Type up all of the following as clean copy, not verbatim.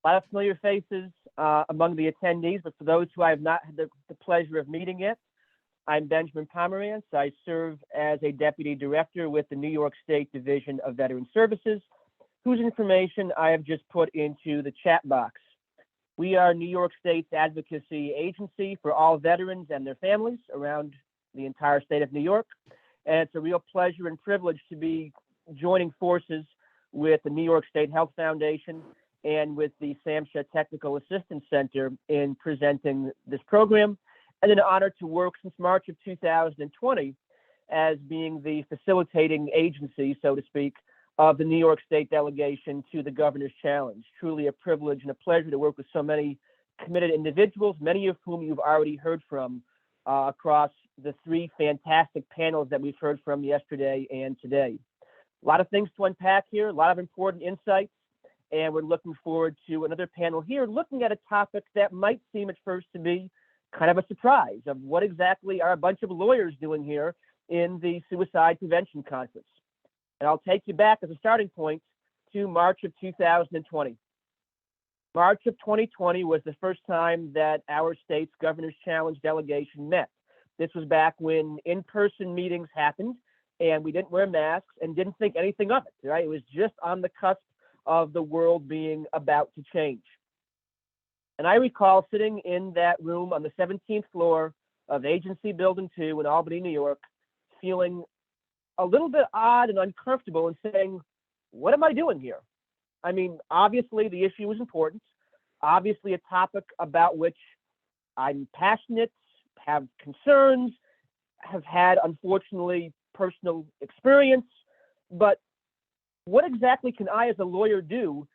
A lot of familiar faces among the attendees, but for those who I have not had the pleasure of meeting yet, I'm Benjamin Pomerance. I serve as a Deputy Director with the New York State Division of Veteran Services, whose information I have just put into the chat box. We are New York State's advocacy agency for all veterans and their families around the entire state of New York. And it's a real pleasure and privilege to be joining forces with the New York State Health Foundation and with the SAMHSA Technical Assistance Center in presenting this program, and an honor to work since March of 2020 as being the facilitating agency, so to speak, of the New York State delegation to the Governor's Challenge. Truly a privilege and a pleasure to work with so many committed individuals, many of whom you've already heard from across the three fantastic panels that we've heard from yesterday and today. A lot of things to unpack here, a lot of important insights, and we're looking forward to another panel here looking at a topic that might seem at first to be kind of a surprise of what exactly are a bunch of lawyers doing here in the Suicide Prevention Conference. And I'll take you back as a starting point to March of 2020. March of 2020 was the first time that our state's Governor's Challenge delegation met. This was back when in-person meetings happened and we didn't wear masks and didn't think anything of it, right? It was just on the cusp of the world being about to change. And I recall sitting in that room on the 17th floor of Agency Building 2 in Albany, New York, feeling a little bit odd and uncomfortable and saying, what am I doing here? I mean, obviously the issue is important, obviously a topic about which I'm passionate, have concerns, have had, unfortunately, personal experience, but what exactly can I as a lawyer do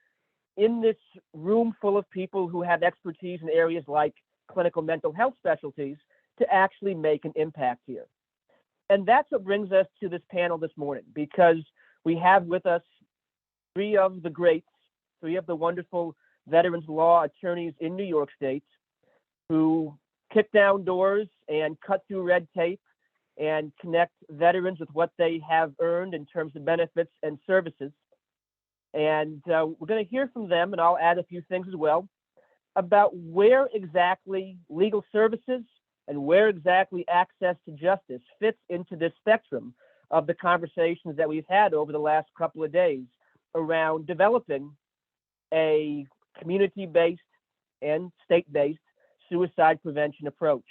in this room full of people who have expertise in areas like clinical mental health specialties to actually make an impact here? And that's what brings us to this panel this morning, because we have with us three of the greats, three of the wonderful veterans law attorneys in New York State who kick down doors and cut through red tape and connect veterans with what they have earned in terms of benefits and services. And we're going to hear from them, and I'll add a few things as well, about where exactly legal services and where exactly access to justice fits into this spectrum of the conversations that we've had over the last couple of days around developing a community-based and state-based suicide prevention approach.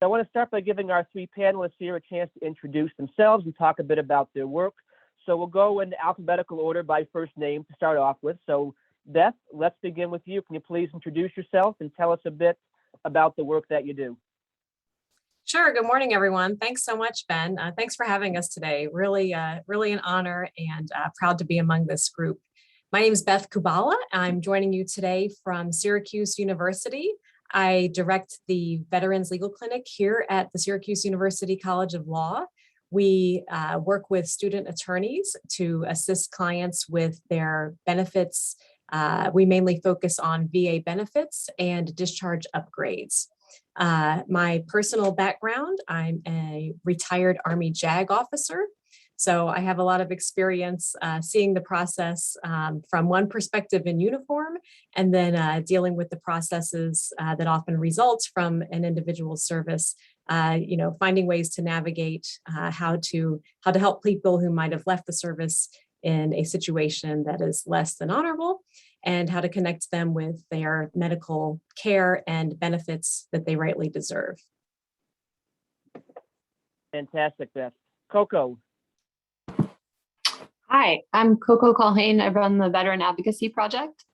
So I want to start by giving our three panelists here a chance to introduce themselves and talk a bit about their work. So we'll go in alphabetical order by first name to start off with. So Beth, let's begin with you. Can you please introduce yourself and tell us a bit about the work that you do? Sure. Good morning, everyone. Thanks so much, Ben. Thanks for having us today. Really an honor and proud to be among this group. My name is Beth Cabala. I'm joining you today from Syracuse University. I direct the Veterans Legal Clinic here at the Syracuse University College of Law. We work with student attorneys to assist clients with their benefits. We mainly focus on VA benefits and discharge upgrades. My personal background, I'm a retired Army JAG officer. So I have a lot of experience seeing the process from one perspective in uniform, and then dealing with the processes that often result from an individual's service. Finding ways to navigate how to help people who might have left the service in a situation that is less than honorable, and how to connect them with their medical care and benefits that they rightly deserve. Fantastic, Beth. Coco. Hi, I'm Coco Culhane. I run the Veteran Advocacy Project.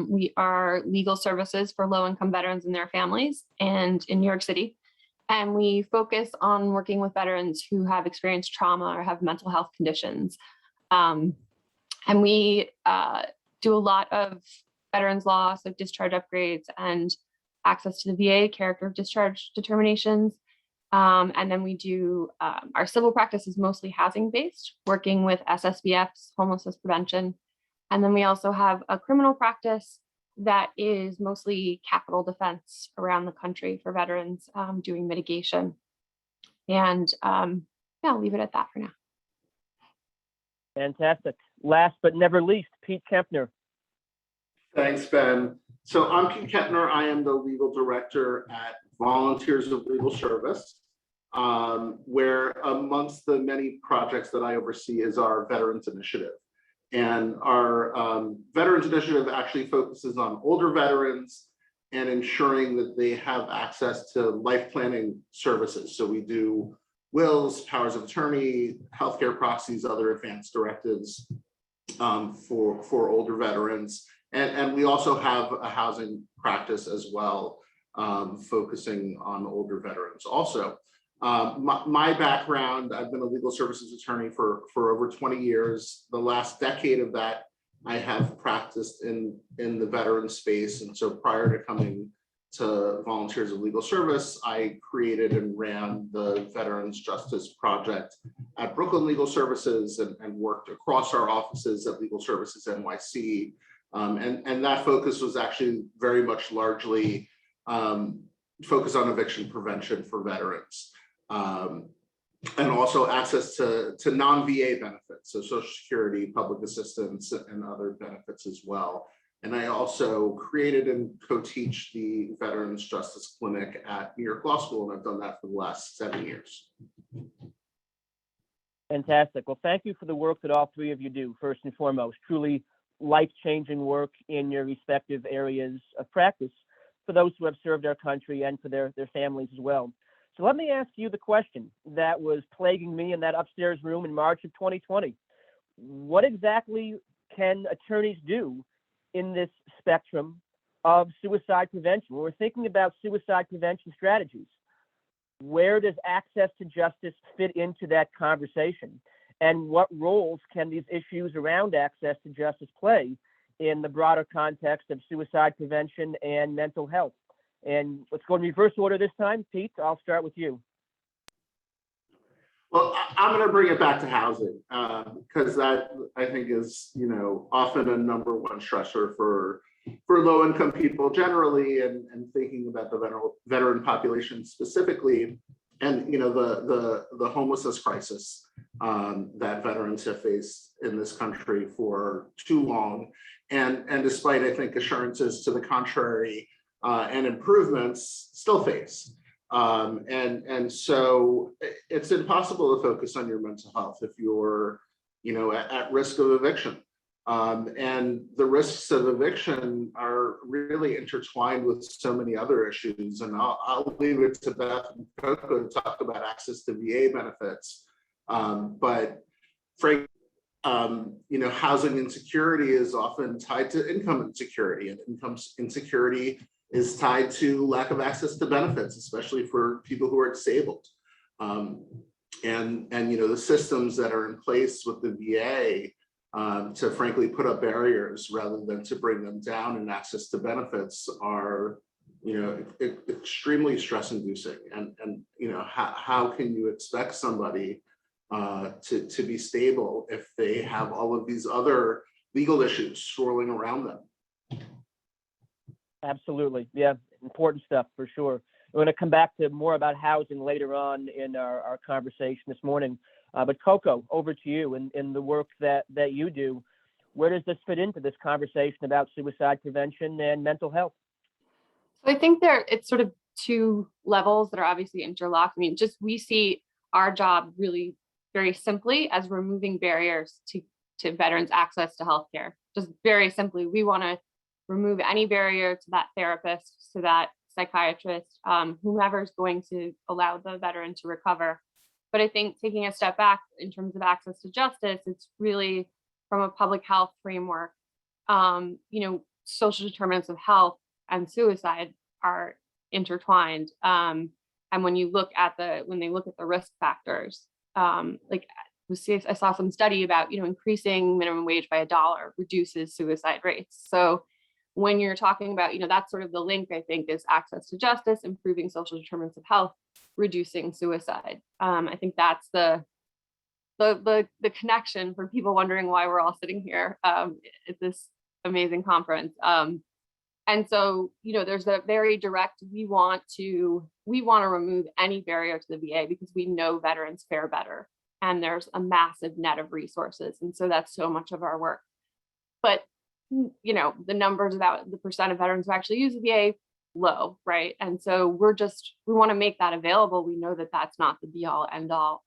We are legal services for low-income veterans and their families, and in New York City. And we focus on working with veterans who have experienced trauma or have mental health conditions. And we do a lot of veterans law, so discharge upgrades and access to the VA, character of discharge determinations. And then we do, our civil practice is mostly housing-based, working with SSVFs, homelessness prevention. And then we also have a criminal practice that is mostly capital defense around the country for veterans, doing mitigation. And yeah, I'll leave it at that for now. Fantastic. Last but never least, Pete Kempner. Thanks, Ben. So I'm Kempner. I am the legal director at Volunteers of Legal Service, where amongst the many projects that I oversee is our Veterans Initiative. And our Veterans Initiative actually focuses on older veterans and ensuring that they have access to life planning services. So we do wills, powers of attorney, healthcare proxies, other advanced directives for older veterans. And we also have a housing practice as well, focusing on older veterans also. My background, I've been a legal services attorney for over 20 years. The last decade of that, I have practiced in the veteran space. And so prior to coming to Volunteers of Legal Service, I created and ran the Veterans Justice Project at Brooklyn Legal Services and worked across our offices at Legal Services NYC. And that focus was actually very much largely focused on eviction prevention for veterans. And also access to non-VA benefits, so Social Security, public assistance, and other benefits as well. And I also created and co-teach the Veterans Justice Clinic at New York Law School, and I've done that for the last 7 years. Fantastic. Well, thank you for the work that all three of you do, first and foremost. Truly life-changing work in your respective areas of practice for those who have served our country and for their families as well. So let me ask you the question that was plaguing me in that upstairs room in March of 2020. What exactly can attorneys do in this spectrum of suicide prevention? When we're thinking about suicide prevention strategies, where does access to justice fit into that conversation? And what roles can these issues around access to justice play in the broader context of suicide prevention and mental health? And let's go in reverse order this time. Pete, I'll start with you. Well, I'm going to bring it back to housing because that I think is, often a number one stressor for low-income people generally, and thinking about the veteran population specifically, and the homelessness crisis that veterans have faced in this country for too long, and despite I think assurances to the contrary and improvements, still face. And so it's impossible to focus on your mental health if you're, at risk of eviction. And the risks of eviction are really intertwined with so many other issues. And I'll leave it to Beth and Coco to talk about access to VA benefits. But frankly, housing insecurity is often tied to income insecurity, and income insecurity is tied to lack of access to benefits, especially for people who are disabled. And the systems that are in place with the VA to frankly put up barriers rather than to bring them down in access to benefits are, extremely stress-inducing. And how can you expect somebody to be stable if they have all of these other legal issues swirling around them? Absolutely. Yeah, important stuff for sure. We're going to come back to more about housing later on in our conversation this morning. But Coco, over to you in the work that you do. Where does this fit into this conversation about suicide prevention and mental health? So I think it's sort of two levels that are obviously interlocked. I mean, we see our job really very simply as removing barriers to veterans' access to healthcare. Just very simply, we want to remove any barrier to that therapist, to that psychiatrist, whomever's going to allow the veteran to recover. But I think taking a step back in terms of access to justice, it's really from a public health framework. Social determinants of health and suicide are intertwined. And when they look at the risk factors, I saw some study about, increasing minimum wage by $1 reduces suicide rates. So when you're talking about, that's sort of the link, I think, is access to justice, improving social determinants of health, reducing suicide. I think that's the connection for people wondering why we're all sitting here at this amazing conference. And so, there's a very direct, we want to remove any barrier to the VA because we know veterans fare better. And there's a massive net of resources. And so that's so much of our work. But the numbers about the percent of veterans who actually use the VA, low, right? And so we want to make that available. We know that that's not the be all end all.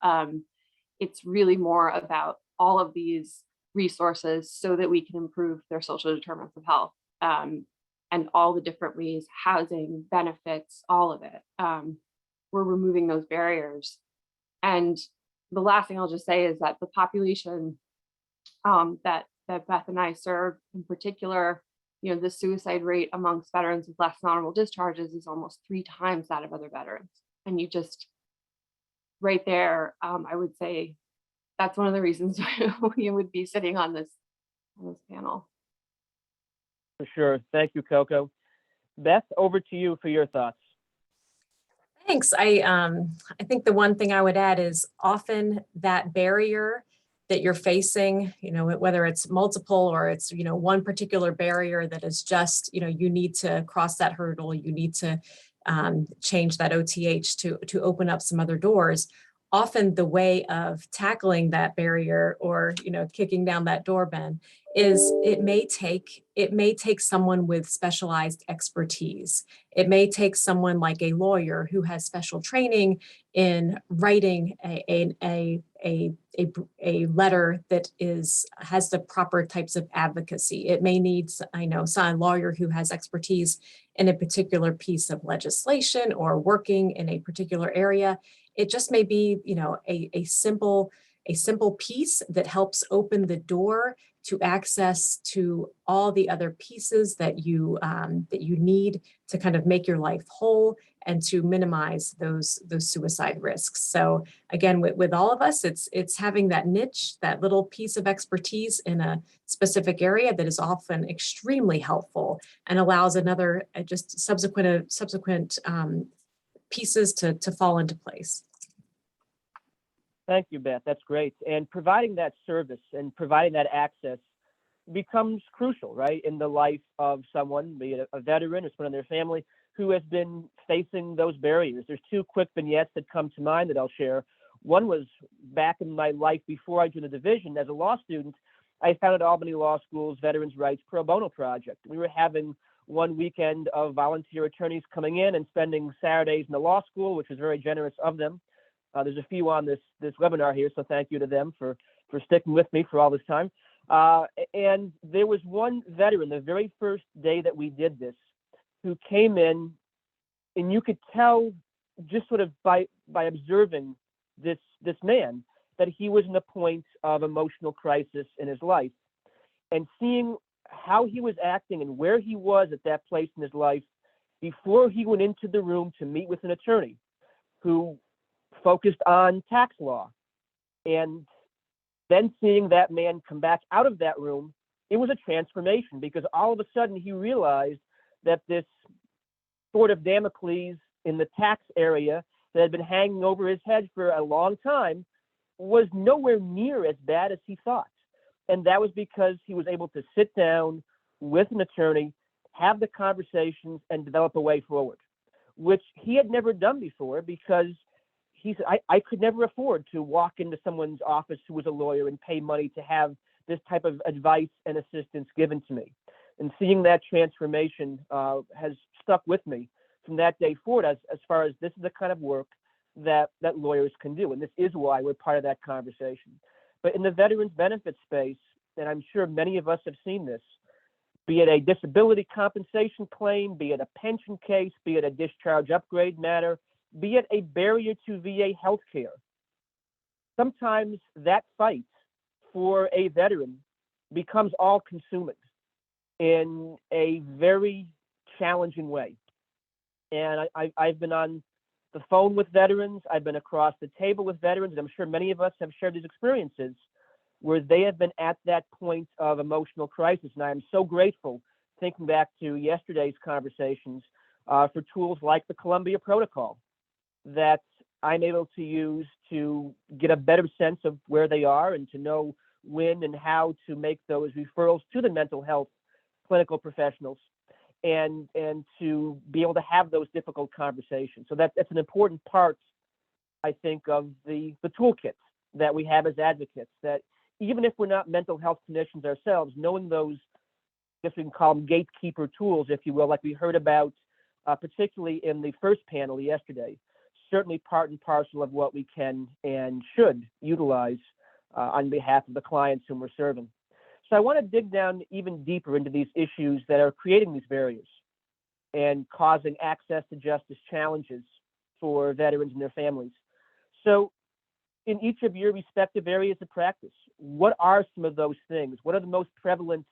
It's really more about all of these resources so that we can improve their social determinants of health, and all the different ways, housing, benefits, all of it. We're removing those barriers. And the last thing I'll just say is that the population that Beth and I serve in particular, the suicide rate amongst veterans with less than honorable discharges is almost 3 times that of other veterans. And you just, right there, I would say that's one of the reasons we would be sitting on this panel. For sure. Thank you, Coco. Beth, over to you for your thoughts. Thanks. I think the one thing I would add is often that barrier that you're facing, whether it's multiple or it's, one particular barrier that is just, you need to cross that hurdle, you need to change that OTH to open up some other doors. Often the way of tackling that barrier or, kicking down that door, Ben, is it may take someone with specialized expertise. It may take someone like a lawyer who has special training in writing a letter that has the proper types of advocacy. It may need, a lawyer who has expertise in a particular piece of legislation or working in a particular area. It just may be, a simple piece that helps open the door to access to all the other pieces that you need to kind of make your life whole and to minimize those suicide risks. So again, with all of us, it's having that niche, that little piece of expertise in a specific area that is often extremely helpful and allows another just subsequent pieces to fall into place. Thank you, Beth. That's great. And providing that service and providing that access becomes crucial, right, in the life of someone, be it a veteran or someone in their family who has been facing those barriers. There's 2 quick vignettes that come to mind that I'll share. One was back in my life before I joined the division as a law student. I founded Albany Law School's Veterans Rights Pro Bono Project. We were having one weekend of volunteer attorneys coming in and spending Saturdays in the law school, which was very generous of them. There's a few on this webinar here, so thank you to them for sticking with me for all this time. And there was one veteran, the very first day that we did this, who came in, and you could tell just sort of by observing this man that he was in a point of emotional crisis in his life, and seeing how he was acting and where he was at that place in his life before he went into the room to meet with an attorney who focused on tax law. And then seeing that man come back out of that room, it was a transformation, because all of a sudden he realized that this sort of Damocles in the tax area that had been hanging over his head for a long time was nowhere near as bad as he thought. And that was because he was able to sit down with an attorney, have the conversations, and develop a way forward, which he had never done before, because he said, I could never afford to walk into someone's office who was a lawyer and pay money to have this type of advice and assistance given to me. And seeing that transformation has stuck with me from that day forward, as far as this is the kind of work that lawyers can do. And this is why we're part of that conversation. But in the veterans benefit space, and I'm sure many of us have seen this, be it a disability compensation claim, be it a pension case, be it a discharge upgrade matter, be it a barrier to VA healthcare. Sometimes that fight for a veteran becomes all-consuming in a very challenging way. And I've been on the phone with veterans, I've been across the table with veterans, and I'm sure many of us have shared these experiences where they have been at that point of emotional crisis. And I'm so grateful, thinking back to yesterday's conversations, for tools like the Columbia Protocol that I'm able to use to get a better sense of where they are and to know when and how to make those referrals to the mental health clinical professionals, and to be able to have those difficult conversations. So that's an important part, I think, of the toolkit that we have as advocates, that even if we're not mental health clinicians ourselves, knowing those guess we can call them gatekeeper tools, if you will, like we heard about, particularly in the first panel yesterday. Certainly part and parcel of what we can and should utilize on behalf of the clients whom we're serving. So I want to dig down even deeper into these issues that are creating these barriers and causing access to justice challenges for veterans and their families. So in each of your respective areas of practice, what are some of those things? What are the most prevalent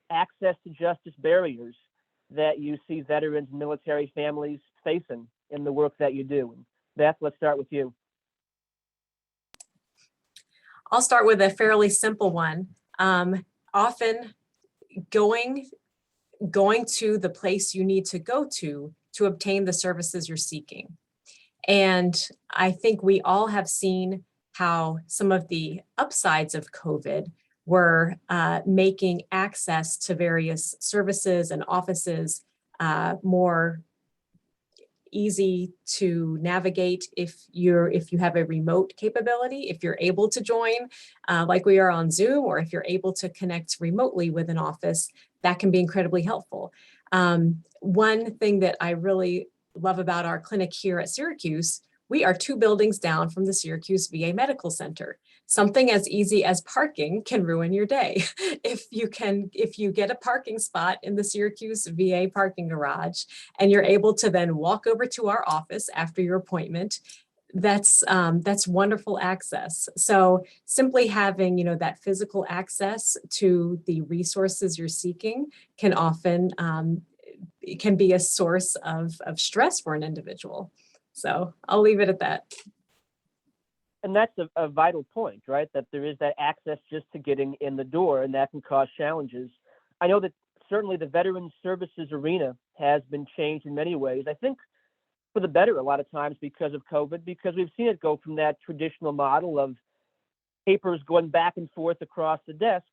access to justice barriers that you see veterans and military families facing in the work that you do? And Beth, let's start with you. I'll start with a fairly simple one. Often going to the place you need to go to obtain the services you're seeking. And I think we all have seen how some of the upsides of COVID were making access to various services and offices more easy to navigate if you have a remote capability, if you're able to join like we are on Zoom, or if you're able to connect remotely with an office, that can be incredibly helpful. One thing that I really love about our clinic here at Syracuse, we are 2 buildings down from the Syracuse VA Medical Center. Something as easy as parking can ruin your day. If you get a parking spot in the Syracuse VA parking garage and you're able to then walk over to our office after your appointment, that's wonderful access. So simply having, that physical access to the resources you're seeking can often can be a source of stress for an individual. So I'll leave it at that. And that's a vital point, right? That there is that access just to getting in the door, and that can cause challenges. I know that certainly the veteran services arena has been changed in many ways. I think for the better a lot of times because of COVID, because we've seen it go from that traditional model of papers going back and forth across the desk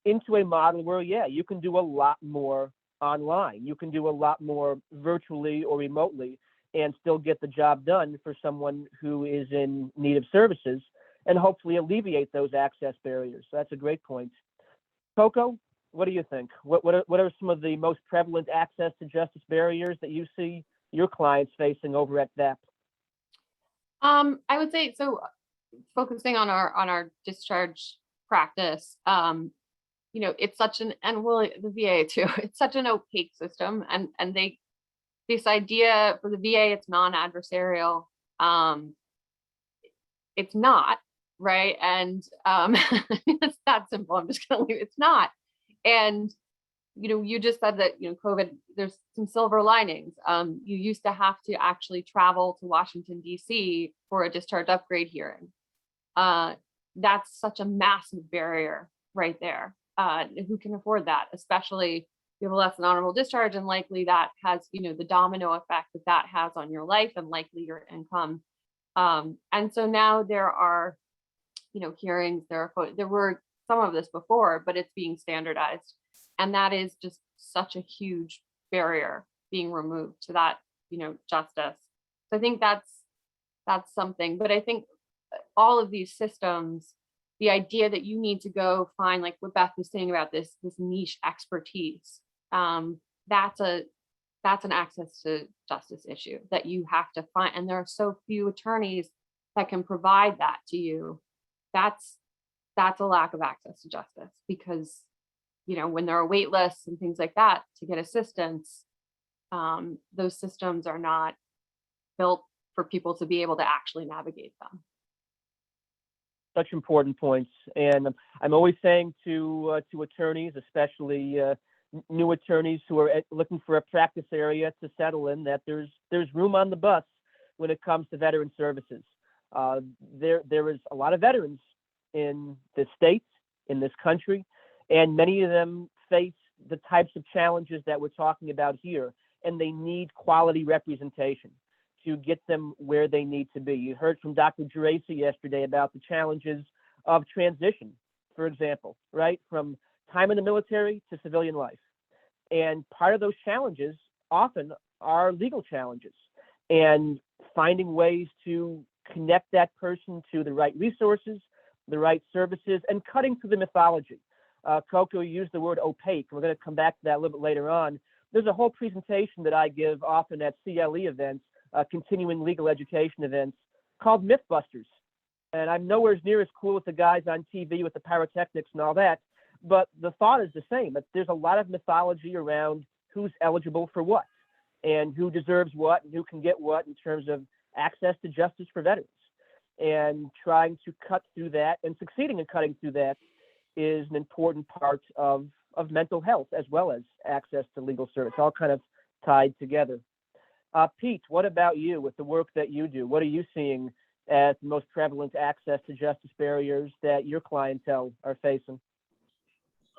into a model where, yeah, you can do a lot more online. You can do a lot more virtually or remotely and still get the job done for someone who is in need of services, and hopefully alleviate those access barriers. So that's a great point. Coco, what do you think? What are some of the most prevalent access to justice barriers that you see your clients facing over at VEP? I would say, so focusing on our discharge practice, it's such an, and well, the VA too, it's such an opaque system, and this idea for the VA, it's non-adversarial. It's not, right? And it's that simple. I'm just gonna leave it's not. And you just said that COVID, there's some silver linings. You used to have to actually travel to Washington, D.C. for a discharge upgrade hearing. That's such a massive barrier right there. Who can afford that, especially you have a less than honorable discharge, and likely that has, the domino effect that has on your life and likely your income. And so now there are, hearings, there were some of this before, but it's being standardized. And that is just such a huge barrier being removed to that, justice. So I think that's something, but I think all of these systems, the idea that you need to go find, like what Beth was saying about this niche expertise, that's an access to justice issue that you have to find. And there are so few attorneys that can provide that to you. That's a lack of access to justice, because, when there are wait lists and things like that to get assistance, those systems are not built for people to be able to actually navigate them. Such important points. And I'm always saying to attorneys, especially new attorneys who are looking for a practice area to settle in, that there's room on the bus when it comes to veteran services. There is a lot of veterans in the state, in this country, and many of them face the types of challenges that we're talking about here, and they need quality representation to get them where they need to be. You heard from Dr. Geraci yesterday about the challenges of transition, for example, right? From time in the military to civilian life. And part of those challenges often are legal challenges, and finding ways to connect that person to the right resources, the right services, and cutting through the mythology Coco used the word opaque. We're going to come back to that a little bit later on. There's a whole presentation that I give often at CLE events, continuing legal education events, called Mythbusters. And I'm nowhere near as cool as the guys on TV with the pyrotechnics and all that, but the thought is the same. That there's a lot of mythology around who's eligible for what and who deserves what and who can get what in terms of access to justice for veterans. And trying to cut through that and succeeding in cutting through that is an important part of mental health as well as access to legal service, all kind of tied together. Pete, what about you with the work that you do? What are you seeing as the most prevalent access to justice barriers that your clientele are facing?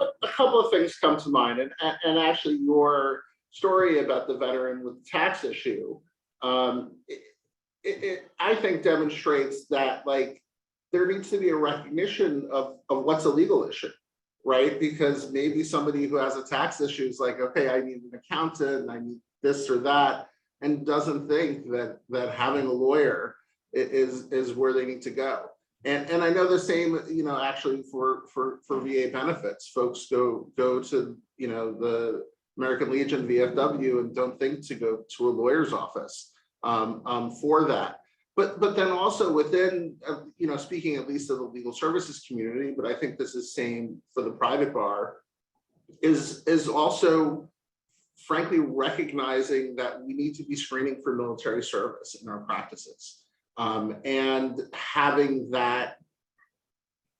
A couple of things come to mind, and actually your story about the veteran with the tax issue, it I think demonstrates that like there needs to be a recognition of what's a legal issue, right? Because maybe somebody who has a tax issue is like, okay, I need an accountant, I need this or that, and doesn't think that having a lawyer is where they need to go. And I know the same, actually for VA benefits, folks go to, the American Legion, VFW, and don't think to go to a lawyer's office for that. But then also within, speaking at least of the legal services community, but I think this is same for the private bar, is also frankly recognizing that we need to be screening for military service in our practices. And having that,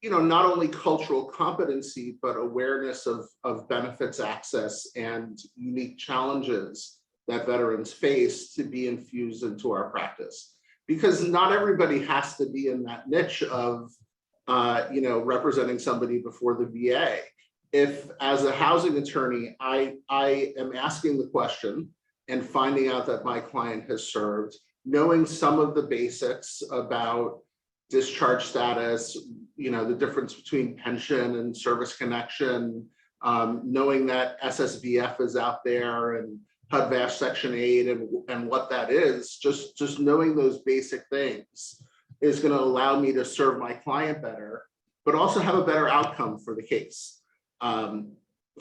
not only cultural competency, but awareness of benefits access and unique challenges that veterans face to be infused into our practice. Because not everybody has to be in that niche of, representing somebody before the VA. If, as a housing attorney, I am asking the question and finding out that my client has served, knowing some of the basics about discharge status, the difference between pension and service connection, knowing that SSVF is out there and HUD-VASH Section 8 and what that is, just knowing those basic things is going to allow me to serve my client better, but also have a better outcome for the case. And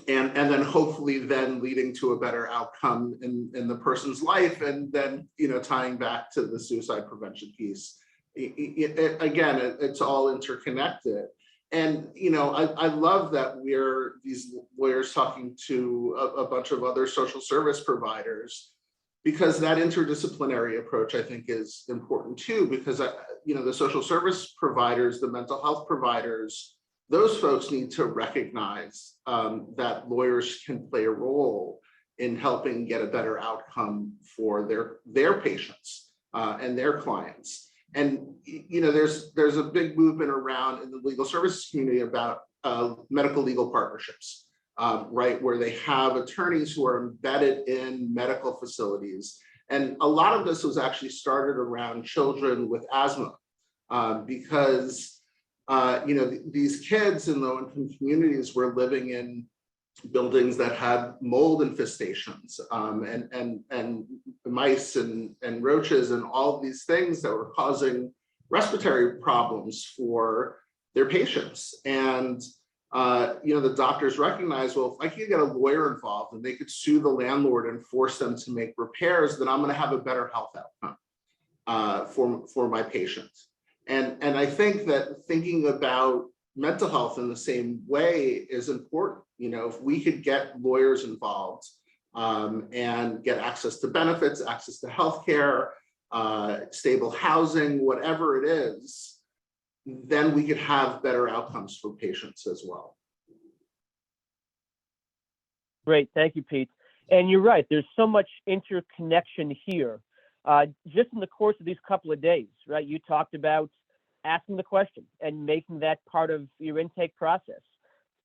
then hopefully then leading to a better outcome in the person's life, and then tying back to the suicide prevention piece. Again, it's all interconnected. And I love that we're these lawyers talking to a bunch of other social service providers, because that interdisciplinary approach I think is important too, because the social service providers, the mental health providers, those folks need to recognize that lawyers can play a role in helping get a better outcome for their patients and their clients. And there's a big movement around in the legal services community about medical legal partnerships, right, where they have attorneys who are embedded in medical facilities. And a lot of this was actually started around children with asthma, because these kids in low-income communities were living in buildings that had mold infestations and mice and roaches and all of these things that were causing respiratory problems for their patients. And the doctors recognized, well, if I could get a lawyer involved and they could sue the landlord and force them to make repairs, then I'm going to have a better health outcome for my patients. And I think that thinking about mental health in the same way is important. If we could get lawyers involved and get access to benefits, access to healthcare, stable housing, whatever it is, then we could have better outcomes for patients as well. Great, thank you, Pete. And you're right, there's so much interconnection here. Just in the course of these couple of days, right, you talked about asking the question and making that part of your intake process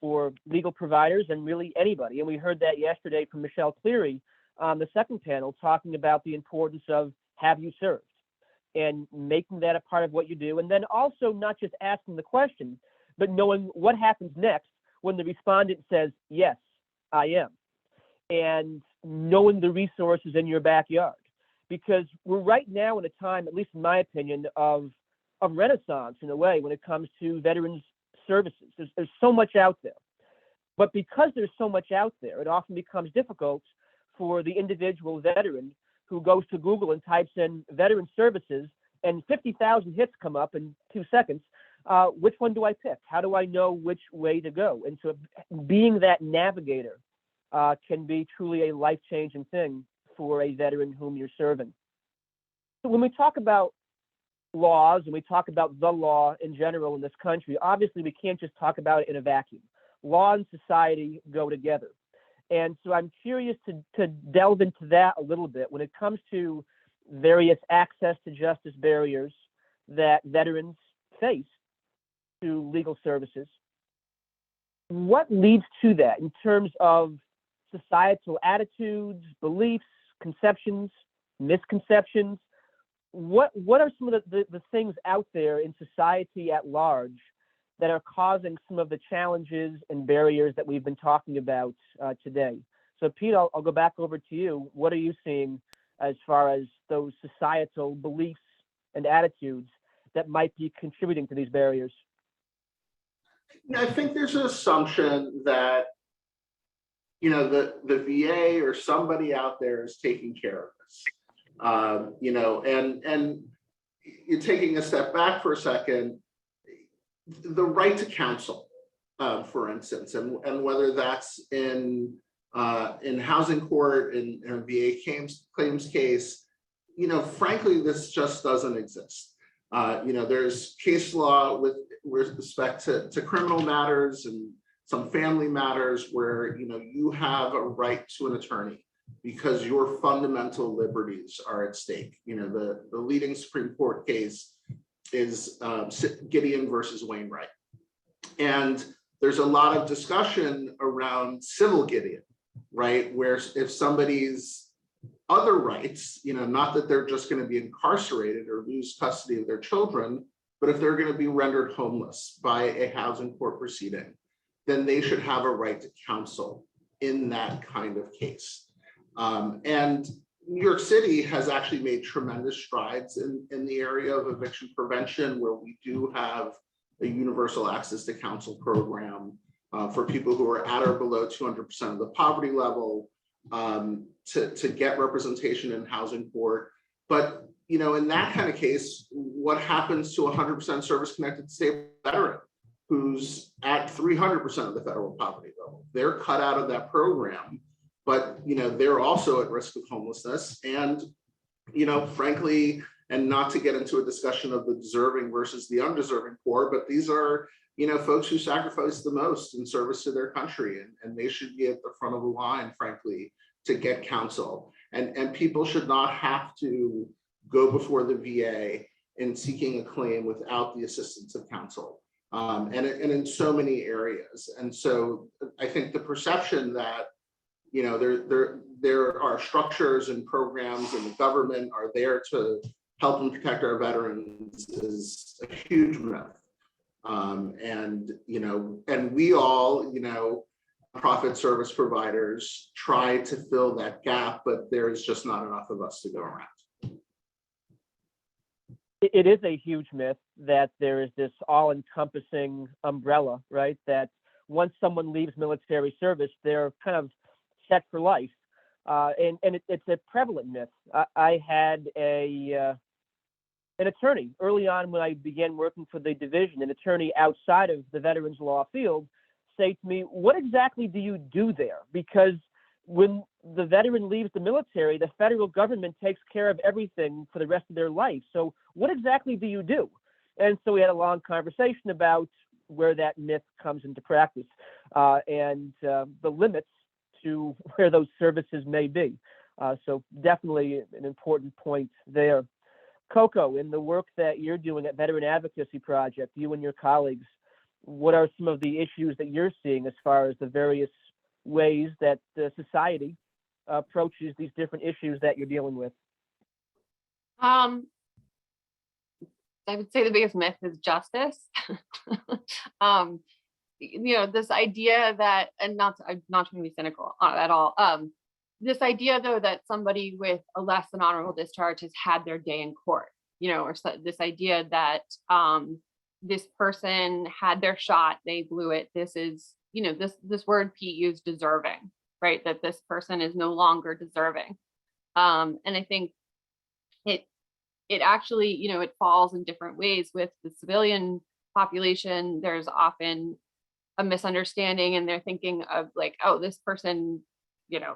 for legal providers and really anybody. And we heard that yesterday from Michelle Cleary on the second panel, talking about the importance of have you served and making that a part of what you do. And then also not just asking the question, but knowing what happens next when the respondent says, yes, I am, and knowing the resources in your backyard. Because we're right now in a time, at least in my opinion, of renaissance in a way when it comes to veterans services. There's so much out there. But because there's so much out there, it often becomes difficult for the individual veteran who goes to Google and types in veteran services and 50,000 hits come up in 2 seconds. Which one do I pick? How do I know which way to go? And so being that navigator can be truly a life-changing thing for a veteran whom you're serving. So when we talk about laws and we talk about the law in general in this country, obviously we can't just talk about it in a vacuum. Law and society go together. And so I'm curious to delve into that a little bit when it comes to various access to justice barriers that veterans face to legal services. What leads to that in terms of societal attitudes, beliefs, conceptions, misconceptions? What are some of the things out there in society at large that are causing some of the challenges and barriers that we've been talking about today? So Pete, I'll go back over to you. What are you seeing as far as those societal beliefs and attitudes that might be contributing to these barriers? I think there's an assumption that, you know, the VA or somebody out there is taking care of this. You know, and you're taking a step back for a second, the right to counsel, for instance, and whether that's in housing court, in a VA claims case, you know, frankly, this just doesn't exist. You know, there's case law with respect to criminal matters and some family matters where, you know, you have a right to an attorney because your fundamental liberties are at stake. You know, the leading Supreme Court case is Gideon versus Wainwright. And there's a lot of discussion around civil Gideon, right? Where if somebody's other rights, you know, not that they're just going to be incarcerated or lose custody of their children, but if they're going to be rendered homeless by a housing court proceeding, then they should have a right to counsel in that kind of case. And New York City has actually made tremendous strides in the area of eviction prevention, where we do have a universal access to counsel program for people who are at or below 200% of the poverty level, to get representation in housing court. But, you know, in that kind of case, what happens to 100% service-connected disabled veteran who's at 300% of the federal poverty level? They're cut out of that program, but, you know, they're also at risk of homelessness. And, you know, frankly, and not to get into a discussion of the deserving versus the undeserving poor, but these are, you know, folks who sacrifice the most in service to their country, and they should be at the front of the line, frankly, to get counsel. And people should not have to go before the VA in seeking a claim without the assistance of counsel, and in so many areas. And so I think the perception that, you know, there are structures and programs and the government are there to help and protect our veterans is a huge myth. And, you know, and we all, you know, profit service providers try to fill that gap, but there's just not enough of us to go around. It is a huge myth that there is this all-encompassing umbrella, right? That once someone leaves military service, they're kind of set for life. And it's a prevalent myth. I had an attorney early on when I began working for the division, an attorney outside of the veterans law field, say to me, what exactly do you do there? Because when the veteran leaves the military, the federal government takes care of everything for the rest of their life. So what exactly do you do? And so we had a long conversation about where that myth comes into practice, and the limits to where those services may be. So definitely an important point there. Coco, in the work that you're doing at Veteran Advocacy Project, you and your colleagues, what are some of the issues that you're seeing as far as the various ways that society approaches these different issues that you're dealing with? I would say the biggest myth is justice. You know, this idea that, and not trying to be cynical at all, this idea though that somebody with a less than honorable discharge has had their day in court, you know, or this idea that this person had their shot, they blew it. This is, this word Pete used, deserving, right? That this person is no longer deserving. And I think it actually, it falls in different ways. With the civilian population, there's often a misunderstanding, and they're thinking of like, oh, this person,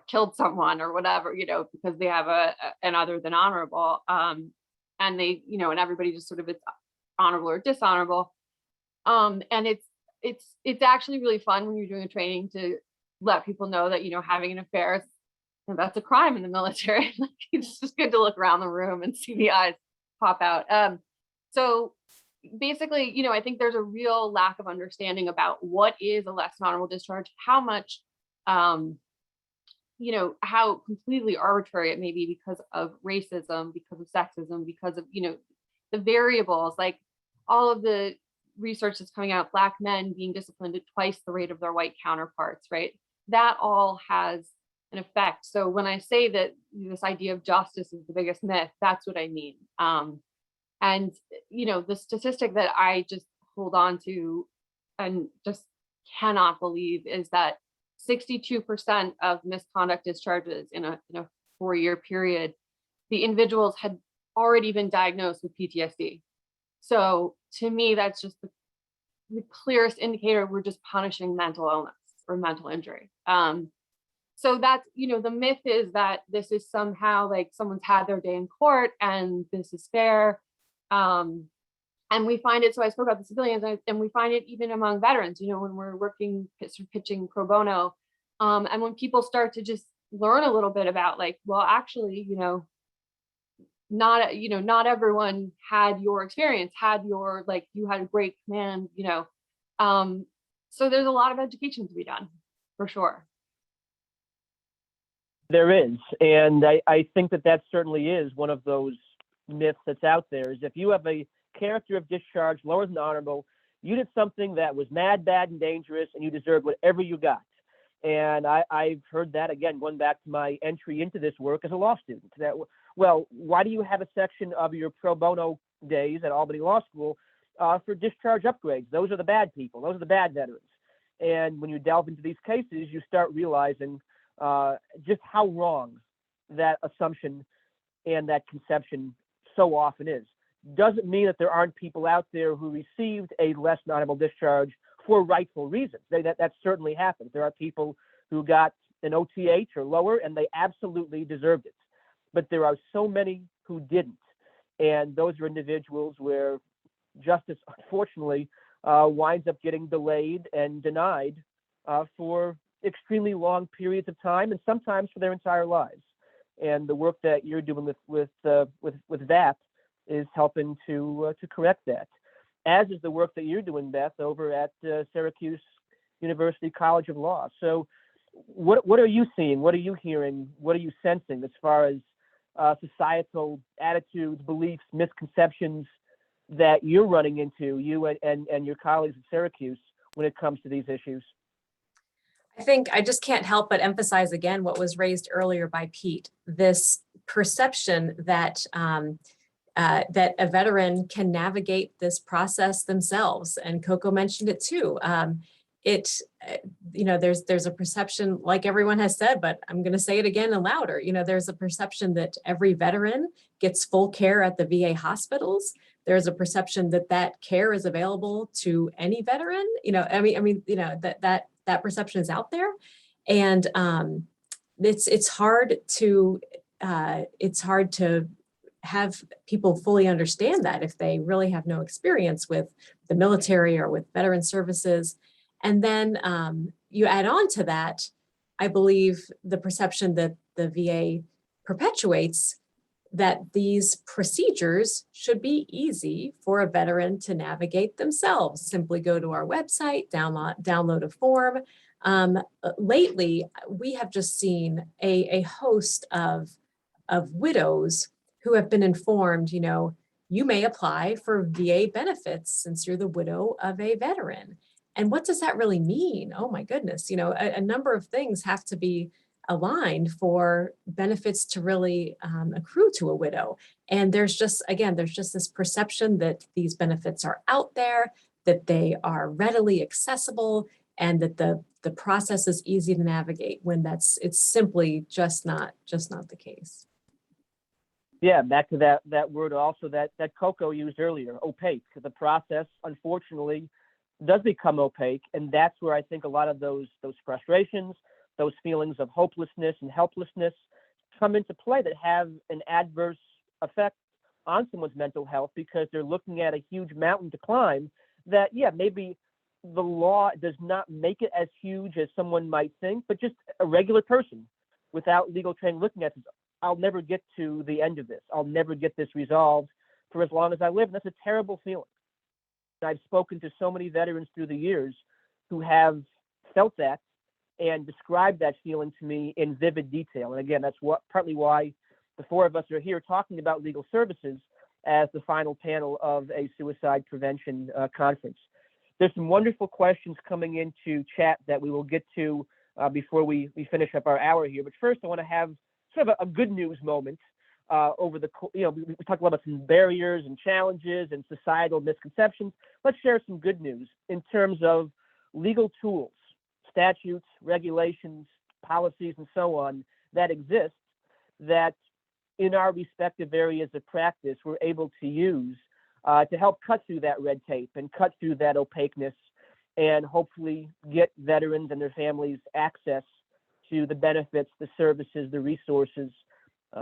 killed someone or whatever, because they have an other than honorable. And they, and everybody just sort of, it's honorable or dishonorable. And it's actually really fun when you're doing a training to let people know that, having an affair is, that's a crime in the military. Like, it's just good to look around the room and see the eyes pop out. So basically, I think there's a real lack of understanding about what is a less than honorable discharge, how much, how completely arbitrary it may be because of racism, because of sexism, because of, the variables, like all of the research that's coming out, Black men being disciplined at twice the rate of their white counterparts, right? That all has an effect. So when I say that this idea of justice is the biggest myth, that's what I mean. And, the statistic that I just hold on to and just cannot believe is that 62% of misconduct discharges in a 4-year period, the individuals had already been diagnosed with PTSD. So to me, that's just the clearest indicator we're just punishing mental illness or mental injury. So that's, the myth is that this is somehow like someone's had their day in court and this is fair. And we find it, so I spoke about the civilians, and we find it even among veterans, when we're working, pitching pro bono. And when people start to just learn a little bit about like, well, actually, not everyone had your experience, you had a great command, so there's a lot of education to be done, for sure. There is, and I think that certainly is one of those myths that's out there, is if you have a character of discharge lower than honorable, you did something that was mad, bad, and dangerous, and you deserved whatever you got. And I've heard that, again, going back to my entry into this work as a law student, that, well, why do you have a section of your pro bono days at Albany Law School for discharge upgrades? Those are the bad people. Those are the bad veterans. And when you delve into these cases, you start realizing just how wrong that assumption and that conception so often is. Doesn't mean that there aren't people out there who received a less than honorable discharge for rightful reasons. That certainly happens. There are people who got an OTH or lower, and they absolutely deserved it. But there are so many who didn't. And those are individuals where justice, unfortunately, winds up getting delayed and denied for extremely long periods of time, and sometimes for their entire lives. And the work that you're doing with that is helping to correct that, as is the work that you're doing, Beth, over at Syracuse University College of Law. So what are you seeing? What are you hearing? What are you sensing as far as societal attitudes, beliefs, misconceptions that you're running into, you and your colleagues at Syracuse, when it comes to these issues? I think I just can't help but emphasize again what was raised earlier by Pete, this perception that that a veteran can navigate this process themselves. And Coco mentioned it too. There's a perception, like everyone has said, but I'm going to say it again and louder. There's a perception that every veteran gets full care at the VA hospitals. There's a perception that care is available to any veteran. That perception is out there, and it's hard to have people fully understand that if they really have no experience with the military or with veteran services. And then you add on to that, I believe, the perception that the VA perpetuates that these procedures should be easy for a veteran to navigate themselves. Simply go to our website, download a form. Lately, we have just seen a host of widows who have been informed, you may apply for VA benefits since you're the widow of a veteran. And what does that really mean? Oh my goodness, a number of things have to be aligned for benefits to really accrue to a widow. And there's just this perception that these benefits are out there, that they are readily accessible, and that the process is easy to navigate when it's simply just not the case. Yeah, back to that word also that Coco used earlier, opaque. The process, unfortunately, does become opaque, and that's where I think a lot of those frustrations, those feelings of hopelessness and helplessness come into play that have an adverse effect on someone's mental health, because they're looking at a huge mountain to climb that, yeah, maybe the law does not make it as huge as someone might think, but just a regular person without legal training looking at this, I'll never get to the end of this. I'll never get this resolved for as long as I live. And that's a terrible feeling. I've spoken to so many veterans through the years who have felt that and described that feeling to me in vivid detail. And again, that's partly why the four of us are here talking about legal services as the final panel of a suicide prevention conference. There's some wonderful questions coming into chat that we will get to before we finish up our hour here. But first, I want to have sort of a good news moment over the, we talked a lot about some barriers and challenges and societal misconceptions. Let's share some good news in terms of legal tools, statutes, regulations, policies, and so on that exist that in our respective areas of practice we're able to use to help cut through that red tape and cut through that opaqueness and hopefully get veterans and their families access to the benefits, the services, the resources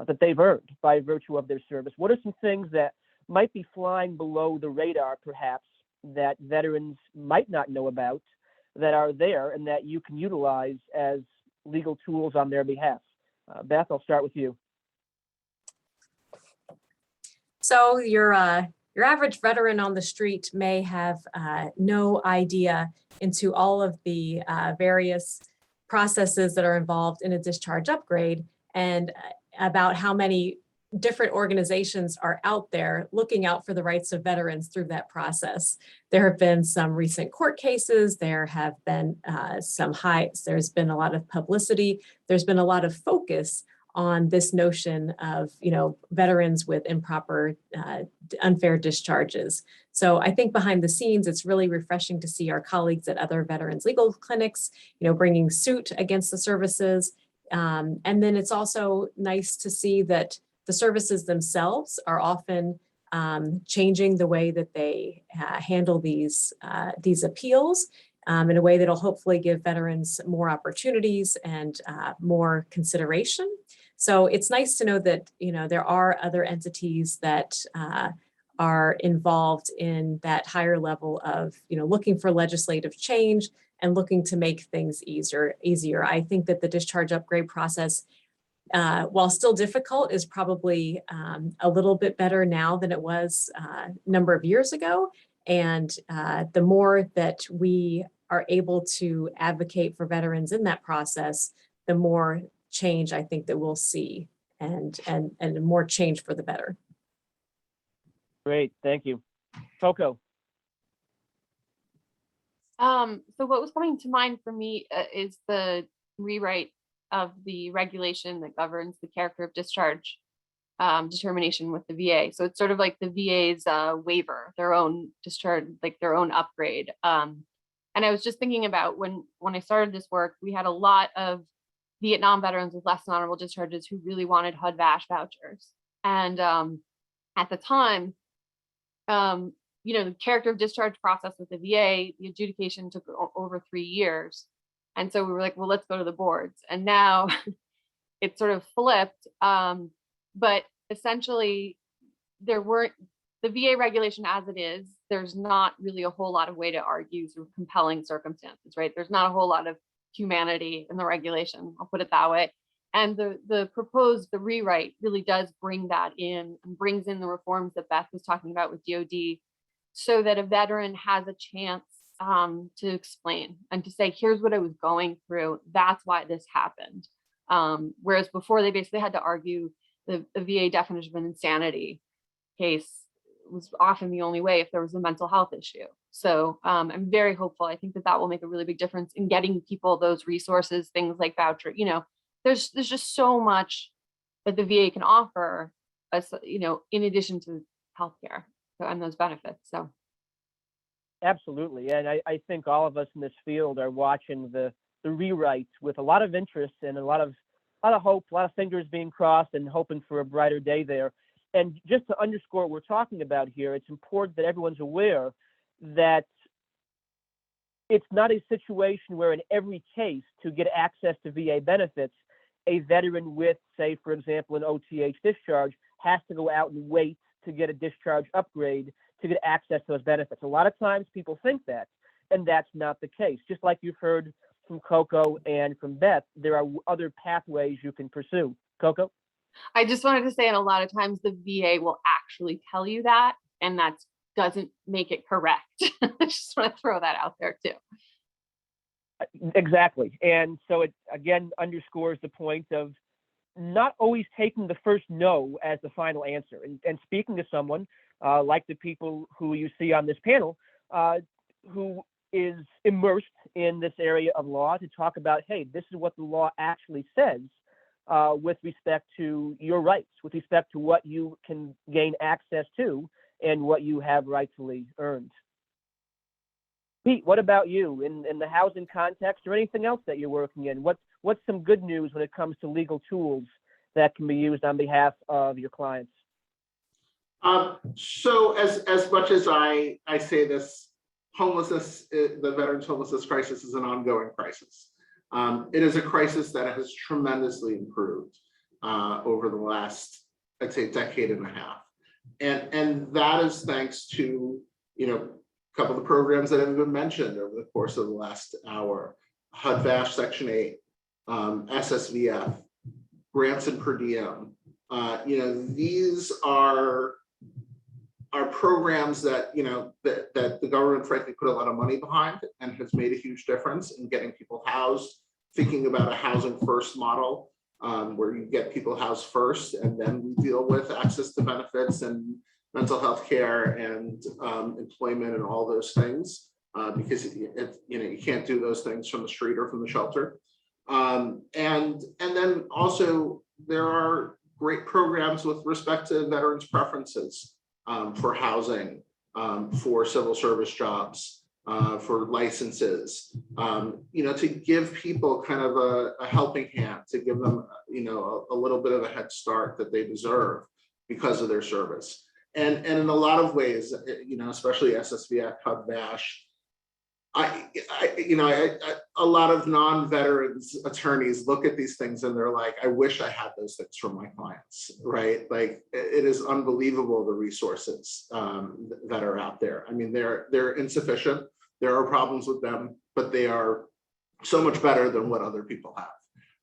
that they've earned by virtue of their service. What are some things that might be flying below the radar, perhaps, that veterans might not know about, that are there and that you can utilize as legal tools on their behalf? Beth, I'll start with you. So your average veteran on the street may have no idea into all of the various processes that are involved in a discharge upgrade, and about how many different organizations are out there looking out for the rights of veterans through that process. There have been some recent court cases. There have been there's been a lot of publicity. There's been a lot of focus on this notion of, veterans with improper, unfair discharges. So I think behind the scenes, it's really refreshing to see our colleagues at other veterans legal clinics, bringing suit against the services. And then it's also nice to see that the services themselves are often changing the way that they handle these appeals in a way that'll hopefully give veterans more opportunities and more consideration. So it's nice to know that, there are other entities that are involved in that higher level of, looking for legislative change and looking to make things easier. I think that the discharge upgrade process, while still difficult, is probably a little bit better now than it was a number of years ago. And the more that we are able to advocate for veterans in that process, the more change I think that we'll see, and more change for the better. Great, thank you. Coco. So what was coming to mind for me is the rewrite of the regulation that governs the character of discharge determination with the VA. So it's sort of like the VA's waiver, their own discharge, like their own upgrade. And I was just thinking about when I started this work, we had a lot of Vietnam veterans with less than honorable discharges who really wanted HUD-VASH vouchers. And at the time, the character of discharge process with the VA, the adjudication took over 3 years. And so we were like, well, let's go to the boards. And now it's sort of flipped. But essentially, the VA regulation as it is, there's not really a whole lot of way to argue through compelling circumstances, right? There's not a whole lot of humanity in the regulation, I'll put it that way. And the rewrite really does bring that in and brings in the reforms that Beth was talking about with DOD, so that a veteran has a chance to explain and to say, here's what I was going through. That's why this happened. Whereas before they basically had to argue the VA definition of an insanity case was often the only way if there was a mental health issue. So I'm very hopeful. I think that will make a really big difference in getting people those resources, things like voucher. There's just so much that the VA can offer us, in addition to healthcare and those benefits. So Absolutely. And I think all of us in this field are watching the rewrites with a lot of interest and a lot of hope, a lot of fingers being crossed and hoping for a brighter day there. And just to underscore what we're talking about here, it's important that everyone's aware that it's not a situation where in every case to get access to VA benefits, a veteran with, say, for example, an OTH discharge has to go out and wait to get a discharge upgrade to get access to those benefits. A lot of times people think that, and that's not the case. Just like you've heard from Coco and from Beth, there are other pathways you can pursue. Coco? I just wanted to say, and a lot of times the VA will actually tell you that, and that doesn't make it correct. I just want to throw that out there too. Exactly. And so it again underscores the point of not always taking the first no as the final answer. And speaking to someone like the people who you see on this panel, who is immersed in this area of law to talk about, hey, this is what the law actually says with respect to your rights, with respect to what you can gain access to and what you have rightfully earned. Pete, what about you in the housing context or anything else that you're working in? What's some good news when it comes to legal tools that can be used on behalf of your clients? So as much as I say this, homelessness, the veterans homelessness crisis is an ongoing crisis. It is a crisis that has tremendously improved over the last, I'd say, decade and a half. And that is thanks to, a couple of the programs that have been mentioned over the course of the last hour: HUD-VASH Section 8, SSVF, grants and per diem. These are programs that that the government frankly put a lot of money behind and has made a huge difference in getting people housed. Thinking about a housing first model where you get people housed first, and then we deal with access to benefits and mental health care and employment and all those things, because you can't do those things from the street or from the shelter. And then also there are great programs with respect to veterans' preferences for housing, for civil service jobs, for licenses, to give people kind of a helping hand, to give them, a little bit of a head start that they deserve because of their service. And in a lot of ways, especially SSVF, HUD-VASH, a lot of non-veterans attorneys look at these things and they're like, I wish I had those things for my clients, right? Like, it is unbelievable, the resources that are out there. I mean, they're insufficient. There are problems with them, but they are so much better than what other people have.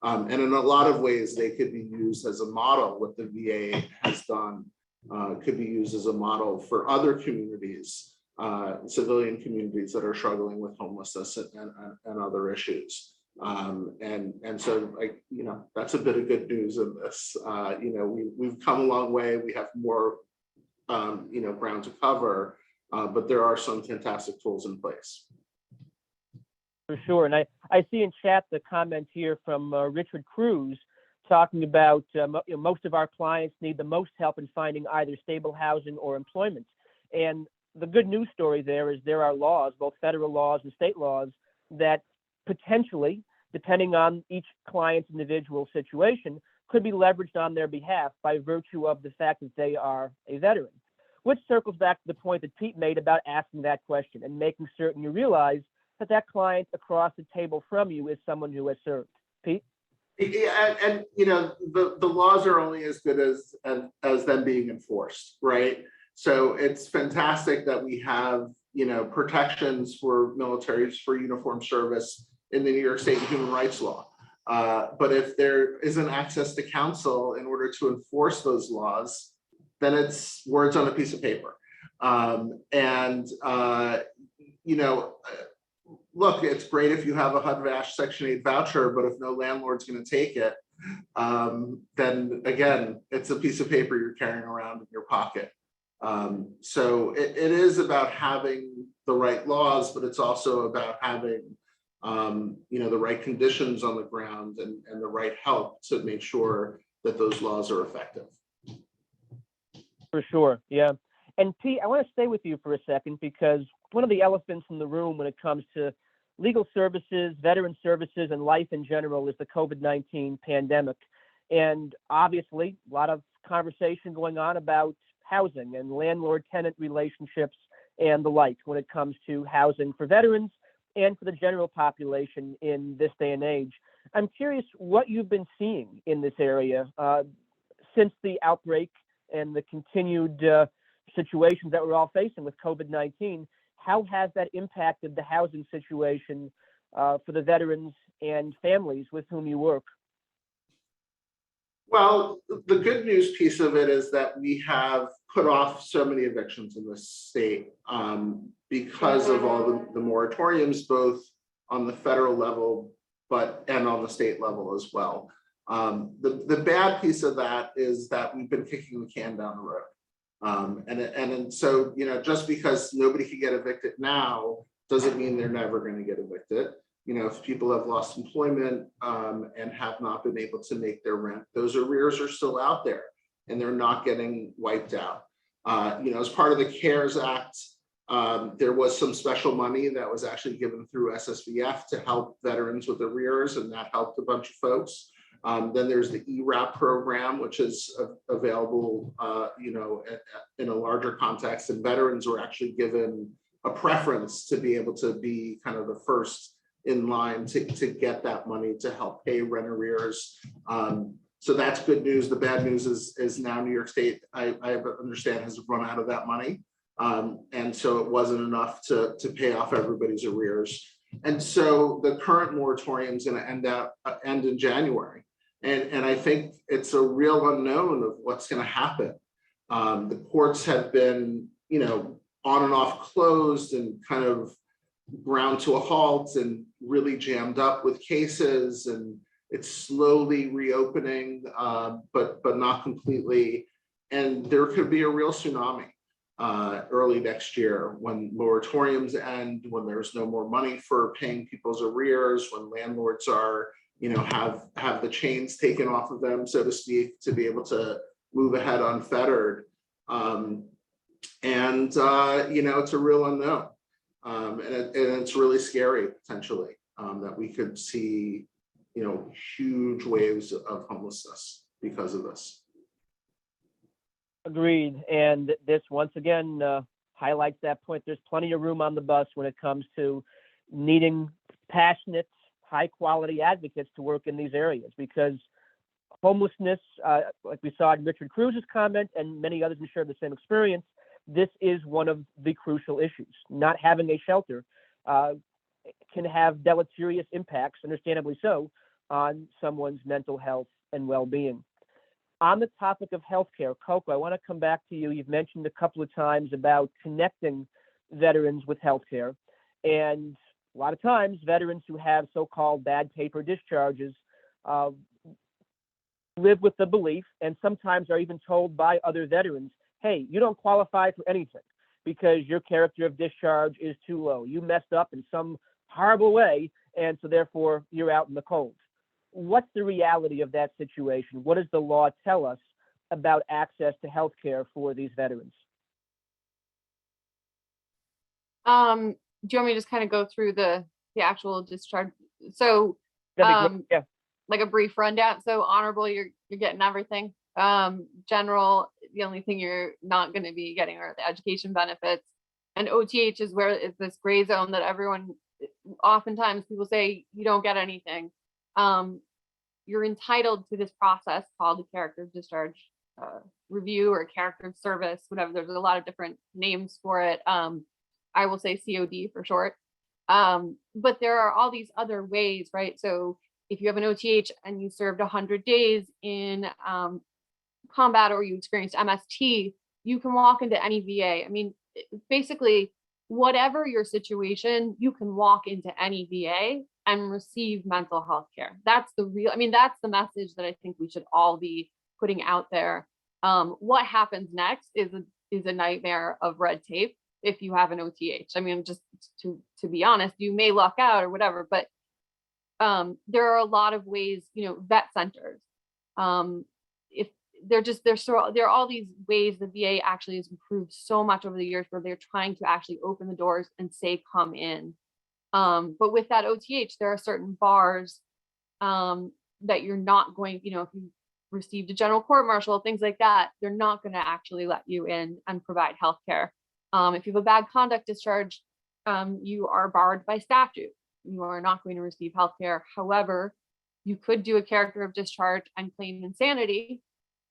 And in a lot of ways, they could be used as a model. What the VA has done could be used as a model for other communities, civilian communities that are struggling with homelessness and other issues. And so, that's a bit of good news in this. We've come a long way. We have more, ground to cover, but there are some fantastic tools in place. For sure. And I see in chat the comment here from Richard Cruz talking about most of our clients need the most help in finding either stable housing or employment. And the good news story there is there are laws, both federal laws and state laws, that potentially, depending on each client's individual situation, could be leveraged on their behalf by virtue of the fact that they are a veteran. Which circles back to the point that Pete made about asking that question and making certain you realize that that client across the table from you is someone who has served. Pete? Yeah, and the laws are only as good as them being enforced, right? So it's fantastic that we have protections for militaries for uniform service in the New York State human rights law. But if there isn't access to counsel in order to enforce those laws, then it's words on a piece of paper. Look, it's great if you have a HUD-VASH Section 8 voucher, but if no landlord's going to take it, then again, it's a piece of paper you're carrying around in your pocket. So it is about having the right laws, but it's also about having the right conditions on the ground and the right help to make sure that those laws are effective. For sure, yeah. And Pete, I want to stay with you for a second because one of the elephants in the room when it comes to legal services, veteran services, and life in general is the COVID-19 pandemic. And obviously, a lot of conversation going on about housing and landlord-tenant relationships and the like when it comes to housing for veterans and for the general population in this day and age. I'm curious what you've been seeing in this area since the outbreak and the continued situations that we're all facing with COVID-19. How has that impacted the housing situation for the veterans and families with whom you work? Well, the good news piece of it is that we have put off so many evictions in the state because of all the moratoriums, both on the federal level, and on the state level as well. The bad piece of that is that we've been kicking the can down the road. And so, just because nobody can get evicted now doesn't mean they're never going to get evicted. If people have lost employment and have not been able to make their rent, those arrears are still out there and they're not getting wiped out. As part of the CARES Act, there was some special money that was actually given through SSVF to help veterans with arrears, and that helped a bunch of folks. Then there's the ERAP program, which is available, in a larger context, and veterans were actually given a preference to be able to be kind of the first in line to get that money to help pay rent arrears. So that's good news. The bad news is now New York State, I understand, has run out of that money. And so it wasn't enough to pay off everybody's arrears. And so the current moratorium is going to end in January. And I think it's a real unknown of what's going to happen. The courts have been, on and off closed and kind of ground to a halt and really jammed up with cases, and it's slowly reopening, but not completely. And there could be a real tsunami early next year when moratoriums end, when there's no more money for paying people's arrears, when landlords are, have the chains taken off of them, so to speak, to be able to move ahead unfettered. It's a real unknown. And it's really scary potentially that we could see, huge waves of homelessness because of this. Agreed. And this once again highlights that point. There's plenty of room on the bus when it comes to needing passionate, high quality advocates to work in these areas, because homelessness, like we saw in Richard Cruz's comment and many others who shared the same experience, this is one of the crucial issues. Not having a shelter can have deleterious impacts, understandably so, on someone's mental health and well-being. On the topic of healthcare, Coco, I want to come back to you. You've mentioned a couple of times about connecting veterans with healthcare. And a lot of times, veterans who have so-called bad paper discharges live with the belief, and sometimes are even told by other veterans, hey, you don't qualify for anything because your character of discharge is too low. You messed up in some horrible way, and so therefore you're out in the cold. What's the reality of that situation? What does the law tell us about access to health care for these veterans? Do you want me to just kind of go through the actual discharge? So Yeah. like a brief rundown. So honorable, you're getting everything. General, the only thing you're not going to be getting are the education benefits. And OTH is where it's this gray zone that everyone, oftentimes people say you don't get anything. You're entitled to this process called the character of discharge review or character of service, whatever. There's a lot of different names for it. I will say COD for short. But there are all these other ways, right? So if you have an OTH and you served 100 days in combat, or you experienced MST, you can walk into any VA. I mean, basically, whatever your situation, you can walk into any VA and receive mental health care. That's the that's the message that I think we should all be putting out there. What happens next is a nightmare of red tape if you have an OTH. I mean, just to be honest, you may luck out or whatever, but there are a lot of ways, vet centers. If there are all these ways the VA actually has improved so much over the years where they're trying to actually open the doors and say, come in. But with that OTH, there are certain bars that you're not going, if you received a general court martial, things like that, they're not going to actually let you in and provide healthcare. If you have a bad conduct discharge, you are barred by statute. You are not going to receive healthcare. However, you could do a character of discharge and claim insanity.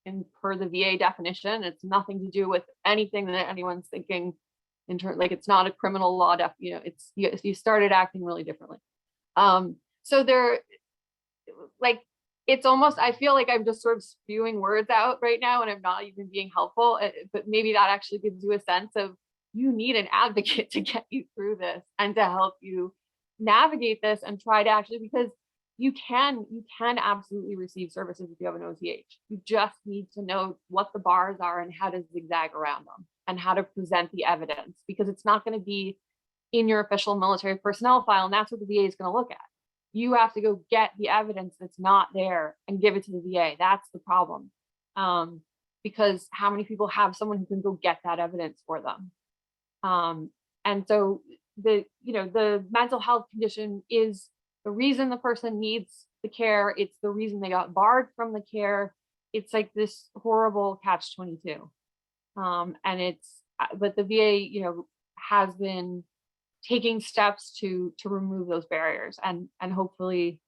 And per the VA definition, it's nothing to do with anything that anyone's thinking in terms, like it's not a criminal law, it's, you started acting really differently. So there, like, it's almost, I feel like I'm just sort of spewing words out right now and I'm not even being helpful, but maybe that actually gives you a sense of you need an advocate to get you through this and to help you navigate this and try to actually, because you can absolutely receive services if you have an OTH. You just need to know what the bars are and how to zigzag around them and how to present the evidence, because it's not going to be in your official military personnel file. And that's what the VA is going to look at. You have to go get the evidence that's not there and give it to the VA. That's the problem. Because how many people have someone who can go get that evidence for them? And so the mental health condition is the reason the person needs the care. It's the reason they got barred from the care. It's like this horrible catch-22. But the VA, has been taking steps to remove those barriers, and hopefully,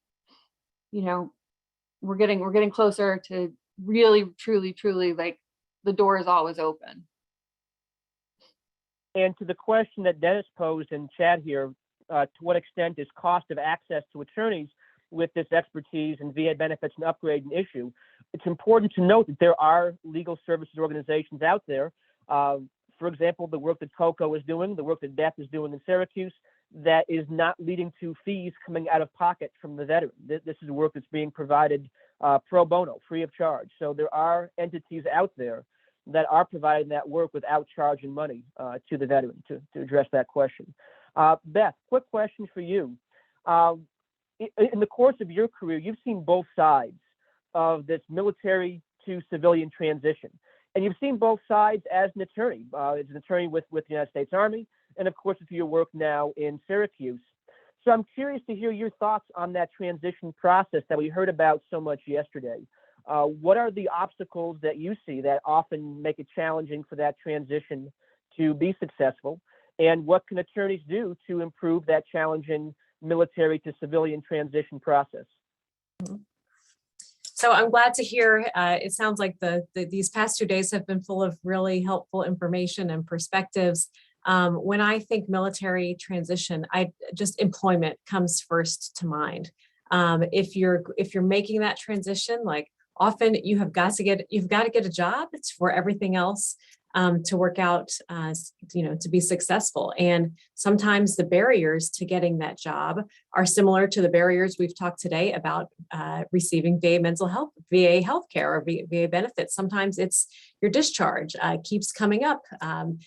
we're getting closer to really, truly, like, the door is always open. And to the question that Dennis posed in chat here, to what extent is cost of access to attorneys with this expertise and VA benefits an upgrade an issue? It's important to note that there are legal services organizations out there. For example, the work that Coco is doing, the work that Beth is doing in Syracuse, that is not leading to fees coming out of pocket from the veteran. This is work that's being provided pro bono, free of charge. So there are entities out there that are providing that work without charging money to the veteran to address that question. Beth, quick question for you. In the course of your career, you've seen both sides of this military to civilian transition. And you've seen both sides as an attorney with the United States Army, and of course, with your work now in Syracuse. So I'm curious to hear your thoughts on that transition process that we heard about so much yesterday. What are the obstacles that you see that often make it challenging for that transition to be successful? And what can attorneys do to improve that challenging military to civilian transition process? So I'm glad to hear. It sounds like these past 2 days have been full of really helpful information and perspectives. When I think military transition, employment comes first to mind. If you're making that transition, like, often you've got to get a job. It's for everything else to work out, to be successful. And sometimes the barriers to getting that job are similar to the barriers we've talked today about receiving VA mental health, VA healthcare, or VA benefits. Sometimes it's your discharge keeps coming up.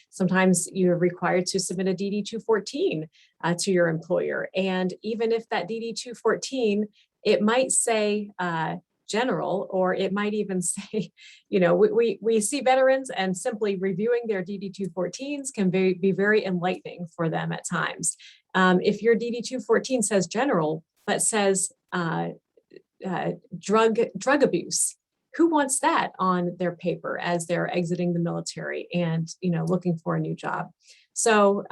Sometimes you're required to submit a DD-214 to your employer. And even if that DD-214, it might say, general, or it might even say, we see veterans, and simply reviewing their DD-214s can be very enlightening for them at times. If your DD-214 says general, but says drug abuse, who wants that on their paper as they're exiting the military and looking for a new job? So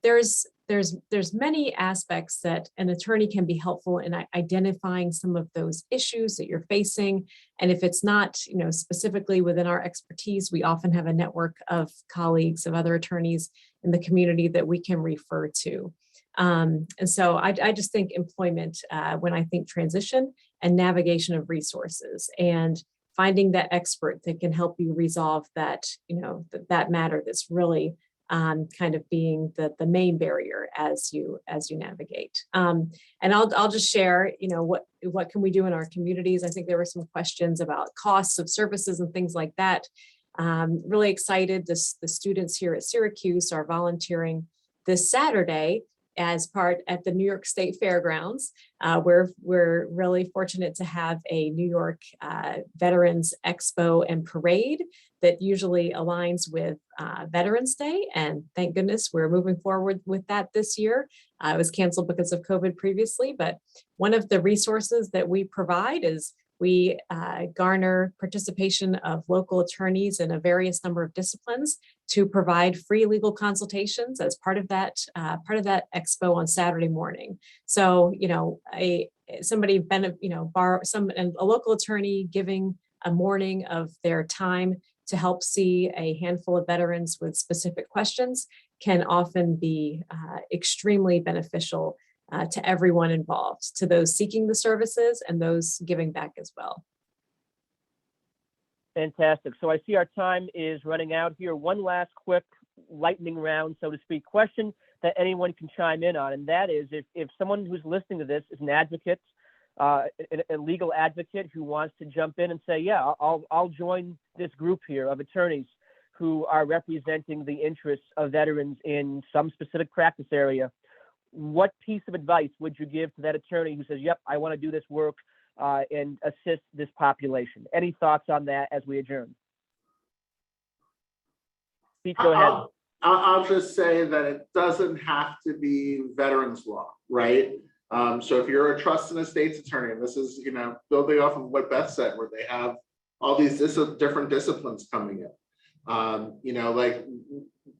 there's many aspects that an attorney can be helpful in identifying some of those issues that you're facing. And if it's not, specifically within our expertise, we often have a network of colleagues, of other attorneys in the community that we can refer to. And so I just think employment, when I think transition and navigation of resources, and finding that expert that can help you resolve that, that matter that's really kind of being the main barrier as you navigate. And I'll just share, what can we do in our communities? I think there were some questions about costs of services and things like that. Really excited. The students here at Syracuse are volunteering this Saturday as part at the New York State Fairgrounds. We're really fortunate to have a New York Veterans Expo and Parade that usually aligns with Veterans Day. And thank goodness we're moving forward with that this year. It was canceled because of COVID previously, but one of the resources that we provide is we garner participation of local attorneys in a various number of disciplines to provide free legal consultations as part of that expo on Saturday morning. So, a local attorney giving a morning of their time to help see a handful of veterans with specific questions can often be extremely beneficial to everyone involved, to those seeking the services and those giving back as well. Fantastic. So I see our time is running out here. One last quick lightning round, so to speak, question that anyone can chime in on, and that is if someone who's listening to this is an advocate, a legal advocate who wants to jump in and say, yeah, I'll join this group here of attorneys who are representing the interests of veterans in some specific practice area, what piece of advice would you give to that attorney who says, yep, I want to do this work and assist this population? Any thoughts on that as we adjourn? Pete, go ahead. I'll just say that it doesn't have to be veterans law, right? So if you're a trust and estates attorney, and this is, building off of what Beth said, where they have all these different disciplines coming in, like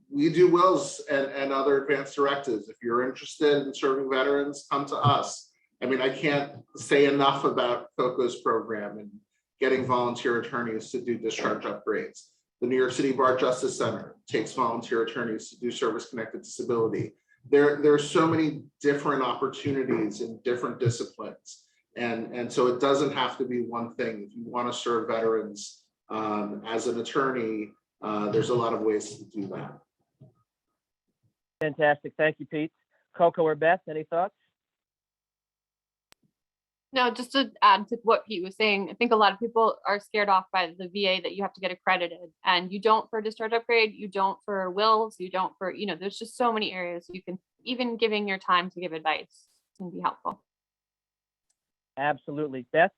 we do wills and other advanced directives. If you're interested in serving veterans, come to us. I mean, I can't say enough about Coco's program and getting volunteer attorneys to do discharge upgrades. The New York City Bar Justice Center takes volunteer attorneys to do service-connected disability. There are so many different opportunities in different disciplines. And so it doesn't have to be one thing. If you want to serve veterans as an attorney, there's a lot of ways to do that. Fantastic. Thank you, Pete. Coco or Beth, any thoughts? No, just to add to what Pete was saying, I think a lot of people are scared off by the VA that you have to get accredited, and you don't for discharge upgrade, you don't for wills, you don't for, there's just so many areas you can, even giving your time to give advice can be helpful. Absolutely. Beth?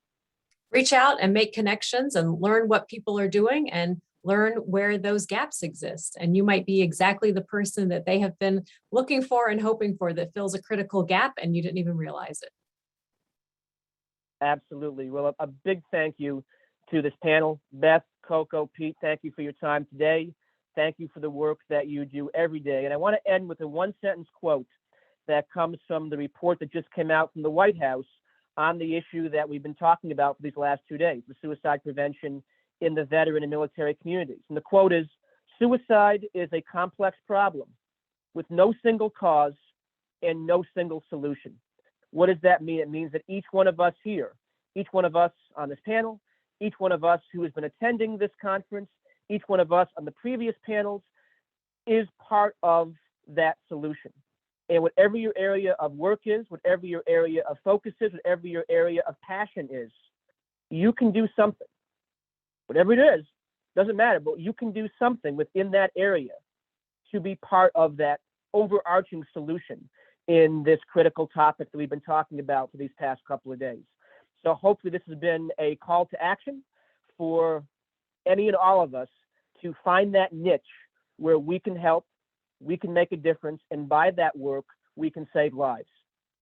Reach out and make connections and learn what people are doing and learn where those gaps exist. And you might be exactly the person that they have been looking for and hoping for that fills a critical gap and you didn't even realize it. Absolutely. Well, a big thank you to this panel. Beth, Coco, Pete, thank you for your time today. Thank you for the work that you do every day. And I want to end with a one-sentence quote that comes from the report that just came out from the White House on the issue that we've been talking about for these last 2 days, the suicide prevention in the veteran and military communities. And the quote is, "Suicide is a complex problem with no single cause and no single solution." What does that mean? It means that each one of us here, each one of us on this panel, each one of us who has been attending this conference, each one of us on the previous panels is part of that solution. And whatever your area of work is, whatever your area of focus is, whatever your area of passion is, you can do something. Whatever it is, doesn't matter, but you can do something within that area to be part of that overarching solution in this critical topic that we've been talking about for these past couple of days. So hopefully this has been a call to action for any and all of us to find that niche where we can help, we can make a difference, and by that work, we can save lives.